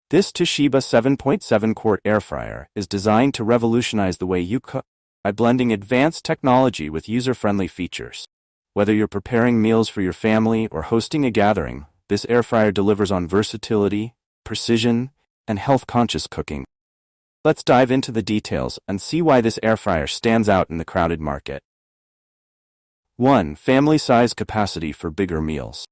This Toshiba 7.7 quart air fryer is designed to revolutionize the way you cook by blending advanced technology with user-friendly features. Whether you're preparing meals for your family or hosting a gathering, this air fryer delivers on versatility, precision, and health-conscious cooking. Let's dive into the details and see why this air fryer stands out in the crowded market. 1. Family size capacity for bigger meals.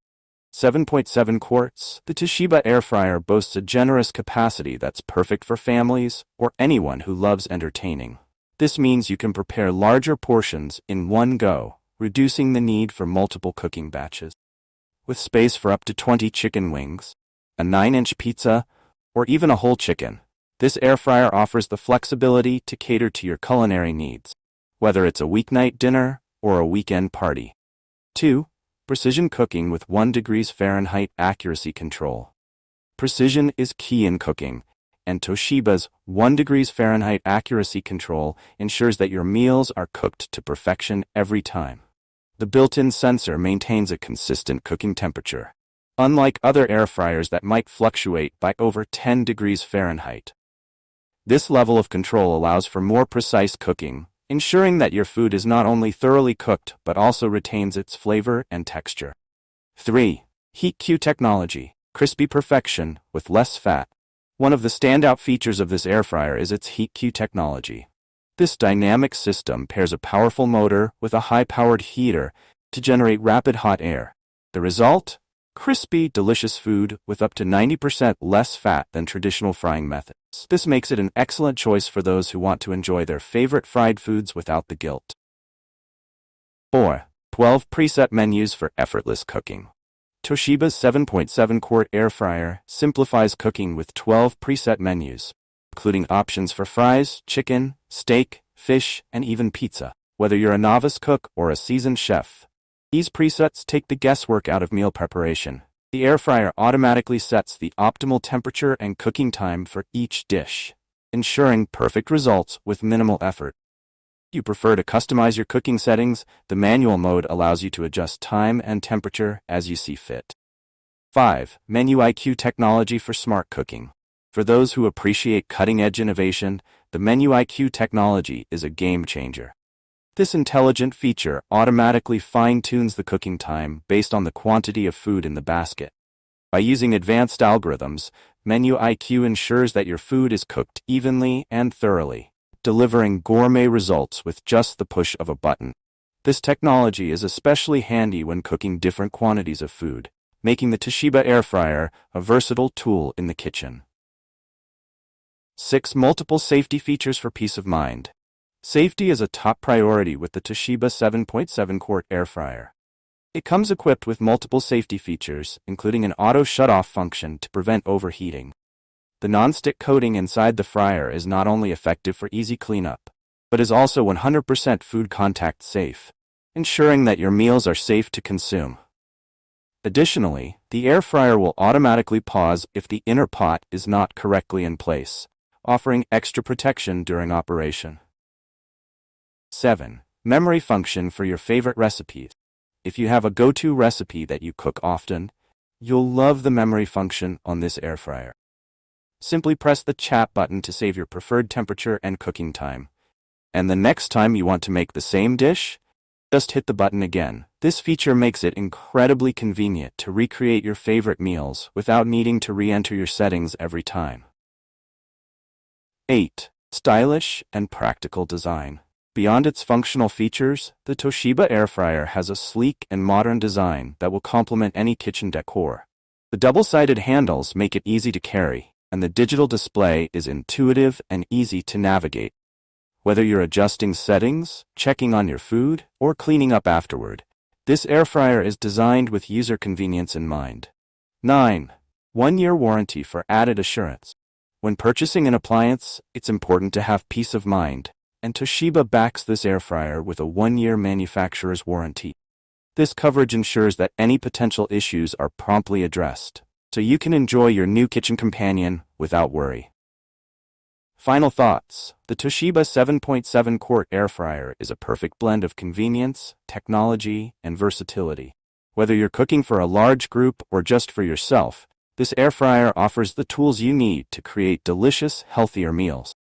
7.7 quarts. The Toshiba air fryer boasts a generous capacity that's perfect for families or anyone who loves entertaining. This means you can prepare larger portions in one go, reducing the need for multiple cooking batches. With space for up to 20 chicken wings, a 9-inch pizza, or even a whole chicken, this air fryer offers the flexibility to cater to your culinary needs, whether it's a weeknight dinner or a weekend party. 2. Precision cooking with 1 degrees Fahrenheit accuracy control. Precision is key in cooking, and Toshiba's 1 degrees Fahrenheit accuracy control ensures that your meals are cooked to perfection every time. The built-in sensor maintains a consistent cooking temperature, unlike other air fryers that might fluctuate by over 10 degrees Fahrenheit. This level of control allows for more precise cooking, ensuring that your food is not only thoroughly cooked but also retains its flavor and texture. 3. Heat-Q technology, crispy perfection with less fat. One of the standout features of this air fryer is its Heat-Q technology. This dynamic system pairs a powerful motor with a high-powered heater to generate rapid hot air. The result? Crispy, delicious food with up to 90% less fat than traditional frying methods. This makes it an excellent choice for those who want to enjoy their favorite fried foods without the guilt. 4. 12 preset menus for effortless cooking. Toshiba's 7.7 quart air fryer simplifies cooking with 12 preset menus, including options for fries, chicken, steak, fish, and even pizza. Whether you're a novice cook or a seasoned chef, these presets take the guesswork out of meal preparation. The air fryer automatically sets the optimal temperature and cooking time for each dish, ensuring perfect results with minimal effort. If you prefer to customize your cooking settings, the manual mode allows you to adjust time and temperature as you see fit. 5. Menu IQ technology for smart cooking. For those who appreciate cutting-edge innovation, the Menu IQ technology is a game changer. This intelligent feature automatically fine-tunes the cooking time based on the quantity of food in the basket. By using advanced algorithms, Menu IQ ensures that your food is cooked evenly and thoroughly, delivering gourmet results with just the push of a button. This technology is especially handy when cooking different quantities of food, making the Toshiba air fryer a versatile tool in the kitchen. 6. Multiple safety features for peace of mind. Safety is a top priority with the Toshiba 7.7 quart air fryer. It comes equipped with multiple safety features, including an auto shut-off function to prevent overheating. The non-stick coating inside the fryer is not only effective for easy cleanup, but is also 100% food contact safe, ensuring that your meals are safe to consume. Additionally, the air fryer will automatically pause if the inner pot is not correctly in place, offering extra protection during operation. 7. Memory function for your favorite recipes. If you have a go-to recipe that you cook often, you'll love the memory function on this air fryer. Simply press the chat button to save your preferred temperature and cooking time. And the next time you want to make the same dish, just hit the button again. This feature makes it incredibly convenient to recreate your favorite meals without needing to re-enter your settings every time. 8. Stylish and practical design. Beyond its functional features, the Toshiba air fryer has a sleek and modern design that will complement any kitchen decor. The double-sided handles make it easy to carry, and the digital display is intuitive and easy to navigate. Whether you're adjusting settings, checking on your food, or cleaning up afterward, this air fryer is designed with user convenience in mind. 9. 1-year warranty for added assurance. When purchasing an appliance, it's important to have peace of mind, and Toshiba backs this air fryer with a 1-year manufacturer's warranty. This coverage ensures that any potential issues are promptly addressed, so you can enjoy your new kitchen companion without worry. Final thoughts. The Toshiba 7.7 quart air fryer is a perfect blend of convenience, technology, and versatility. Whether you're cooking for a large group or just for yourself, This air fryer offers the tools you need to create delicious, healthier meals.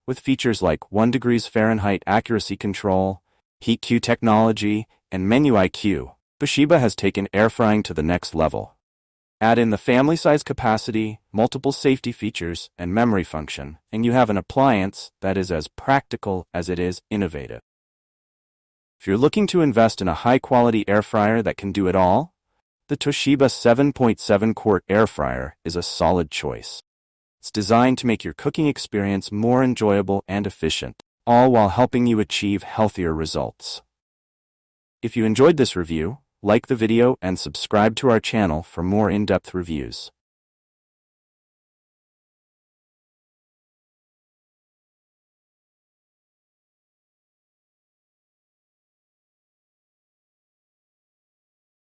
With features like 1 degrees Fahrenheit accuracy control, heat Q technology, and menu IQ, Toshiba has taken air frying to the next level. Add in the family size capacity, multiple safety features, and memory function, and you have an appliance that is as practical as it is innovative. If you're looking to invest in a high-quality air fryer that can do it all, the Toshiba 7.7 quart air fryer is a solid choice. It's designed to make your cooking experience more enjoyable and efficient, all while helping you achieve healthier results. If you enjoyed this review, like the video and subscribe to our channel for more in-depth reviews.